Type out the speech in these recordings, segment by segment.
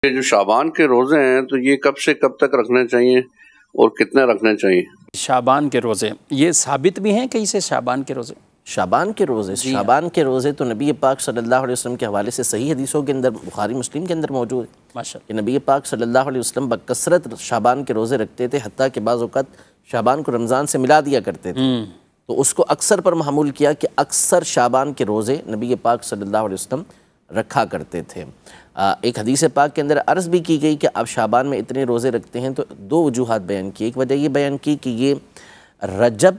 یہ جو شعبان کے روزے ہیں تو یہ کب سے کب تک رکھنے چاہیے اور کتنے رکھنے چاہیے؟ شعبان کے روزے یہ ثابت بھی ہیں کہیں سے شعبان کے روزے؟ شعبان کے روزے شعبان کے روزے تو نبی پاک صلی اللہ علیہ وسلم کے حوالے سے صحیح حدیثوں کے اندر بخاری مسلم کے اندر موجود ہے ماشاءاللہ کہ نبی پاک صلی اللہ علیہ وسلم بکثرت شعبان کے روزے رکھتے تھے، حتیٰ کہ بعض اوقات شعبان کو رمضان سے ملا دیا کرتے تھے، تو اس کو اکثر پر محمول کیا کہ اکثر شعبان کے روزے نبی پاک صلی اللہ علیہ وسلم رکھا کرتے تھے۔ ایک حدیث پاک کے اندر عرض بھی کی گئی کہ آپ شعبان میں اتنے روزے رکھتے ہیں، تو دو وجوہات بیان کی۔ ایک وجہ یہ بیان کی کہ یہ رجب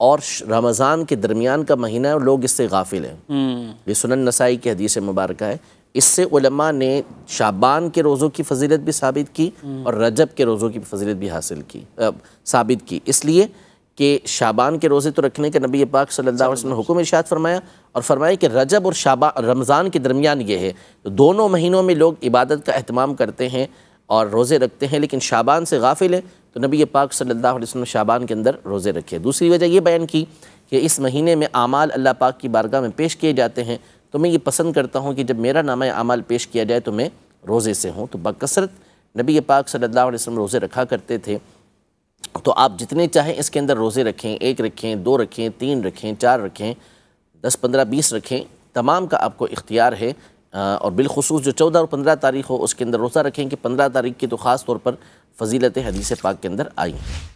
اور رمضان کے درمیان کا مہینہ ہے، لوگ اس سے غافل ہیں۔ یہ سنن نسائی کی حدیث مبارکہ ہے۔ اس سے علماء نے شعبان کے روزوں کی فضیلت بھی ثابت کی اور رجب کے روزوں کی فضیلت بھی ثابت کی، اس لیے کہ شعبان کے روزے تو رکھنے کا نبی پاک صلی اللہ علیہ وسلم نے حکم ارشاد فرمایا، اور فرمایا کہ رجب اور رمضان کے درمیان یہ ہے، تو دونوں مہینوں میں لوگ عبادت کا اہتمام کرتے ہیں اور روزے رکھتے ہیں، لیکن شعبان سے غافل ہے، تو نبی پاک صلی اللہ علیہ وسلم شعبان کے اندر روزے رکھے۔ دوسری وجہ یہ بیان کی کہ اس مہینے میں اعمال اللہ پاک کی بارگاہ میں پیش کیے جاتے ہیں، تو میں یہ پسند کرتا ہوں کہ جب میرا نامہ اعمال پیش کیا جائے تو میں روزے سے ہوں۔ تو بکثرت نبی پاک صلی اللہ علیہ وسلم روزے رکھا کرتے تھے، تو آپ جتنے چاہیں اس کے اندر روزے رکھیں، 1 رکھیں، 2 رکھیں، 3 رکھیں، 4 رکھیں، 10، 15، 20 رکھیں، تمام کا آپ کو اختیار ہے۔ اور بالخصوص جو 14 اور 15 تاریخ ہو اس کے اندر روزہ رکھیں کہ 15 تاریخ کی تو خاص طور پر فضیلت حدیث پاک کے اندر آئی ہیں۔